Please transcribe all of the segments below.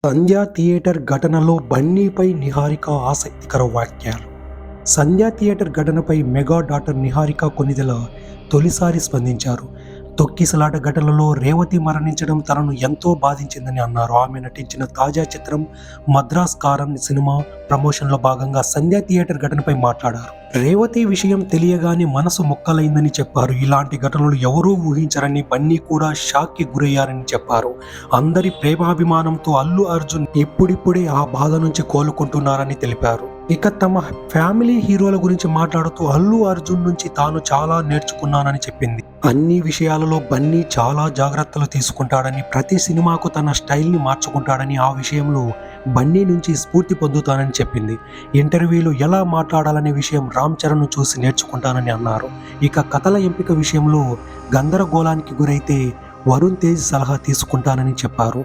సంధ్యా theatre ఘటనలో బన్నీపై నిహారిక ఆసక్తికర వ్యాఖ్యలు. సంధ్యా థియేటర్ ఘటనపై మెగా డాటర్ నిహారిక కొణిదెల తొలిసారి స్పందించారు. తొక్కిసలాట ఘటనలో రేవతి మరణించడం తనను ఎంతో బాధించిందని అన్నారు. ఆమె నటించిన తాజా చిత్రం మద్రాస్ కారం సినిమా ప్రమోషన్లో భాగంగా సంధ్యా థియేటర్ ఘటనపై మాట్లాడారు. రేవతి విషయం తెలియగానే మనసు మొక్కలైందని చెప్పారు. ఇలాంటి ఘటనలు ఎవరూ ఊహించరని, బన్నీ కూడా షాక్కి గురయ్యారని చెప్పారు. అందరి ప్రేమాభిమానంతో అల్లు అర్జున్ ఇప్పుడిప్పుడే ఆ బాధ నుంచి కోలుకుంటున్నారని తెలిపారు. ఇక తమ ఫ్యామిలీ హీరోల గురించి మాట్లాడుతూ అల్లు అర్జున్ నుంచి తాను చాలా నేర్చుకున్నానని చెప్పింది. అన్ని విషయాలలో బన్నీ చాలా జాగ్రత్తలు తీసుకుంటాడని, ప్రతి సినిమాకు తన స్టైల్ని మార్చుకుంటాడని, ఆ విషయంలో బన్నీ నుంచి స్ఫూర్తి పొందుతానని చెప్పింది. ఇంటర్వ్యూలో ఎలా మాట్లాడాలనే విషయం రామ్ చరణ్ను చూసి నేర్చుకుంటానని అన్నారు. ఇక కథల ఎంపిక విషయంలో గందరగోళానికి గురైతే వరుణ్ తేజ్ సలహా తీసుకుంటానని చెప్పారు.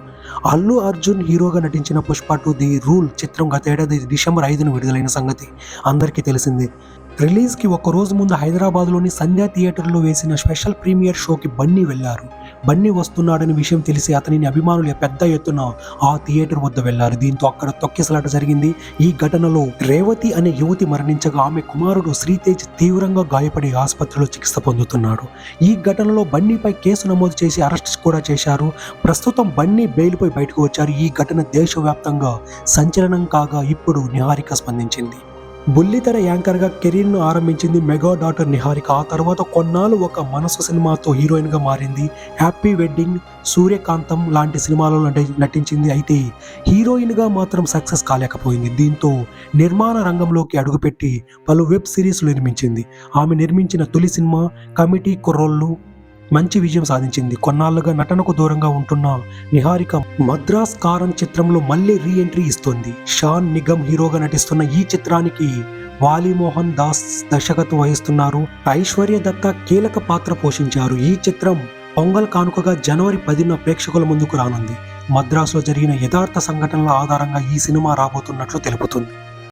అల్లు అర్జున్ హీరోగా నటించిన పుష్ప 2 ది రూల్ చిత్రం గత ఏడాది డిసెంబర్ 5న విడుదలైన సంగతి అందరికీ తెలిసిందే. రిలీజ్కి ఒక రోజు ముందు హైదరాబాద్లోని సంధ్యా థియేటర్లో వేసిన స్పెషల్ ప్రీమియర్ షోకి బన్నీ వెళ్లారు. బన్నీ వస్తున్నాడని విషయం తెలిసి అతనిని అభిమానులు పెద్ద ఎత్తున ఆ థియేటర్ వద్ద వెళ్లారు. దీంతో అక్కడ తొక్కిసలాట జరిగింది. ఈ ఘటనలో రేవతి అనే యువతి మరణించగా ఆమె కుమారుడు శ్రీతేజ్ తీవ్రంగా గాయపడి ఆసుపత్రిలో చికిత్స పొందుతున్నాడు. ఈ ఘటనలో బన్నీపై కేసు నమోదు చేసి అరెస్ట్ కూడా చేశారు. ప్రస్తుతం బన్నీ బెయిల్పై బయటకు వచ్చారు. ఈ ఘటన దేశవ్యాప్తంగా సంచలనం కాగా ఇప్పుడు నిహారిక స్పందించింది. బుల్లితెర యాంకర్గా కెరీర్ను ఆరంభించింది మెగా డాటర్ నిహారిక. ఆ తర్వాత కొన్నాళ్ళు ఒక మనసు సినిమాతో హీరోయిన్గా మారింది. హ్యాపీ వెడ్డింగ్, సూర్యకాంతం లాంటి సినిమాలలో నటించింది. అయితే హీరోయిన్గా మాత్రం సక్సెస్ కాలేకపోయింది. దీంతో నిర్మాణ రంగంలోకి అడుగుపెట్టి పలు వెబ్ సిరీస్లు నిర్మించింది. ఆమె నిర్మించిన తొలి సినిమా కమిటీ కుర్రోళ్ళు మంచి విజయం సాధించింది. కొన్నాళ్లుగా నటనకు దూరంగా ఉంటున్న నిహారిక మద్రాస్ కారం చిత్రంలో మళ్ళీ రీ ఎంట్రీ ఇస్తోంది. షాన్ నిగమ్ హీరోగా నటిస్తున్న ఈ చిత్రానికి వాలీమోహన్ దాస్ దర్శకత్వం వహిస్తున్నారు. ఐశ్వర్య దత్త కీలక పాత్ర పోషించారు. ఈ చిత్రం పొంగల్ కానుకగా జనవరి 10న ప్రేక్షకుల ముందుకు రానుంది. మద్రాసులో జరిగిన యథార్థ సంఘటనల ఆధారంగా ఈ సినిమా రాబోతున్నట్లు తెలుపుతుంది.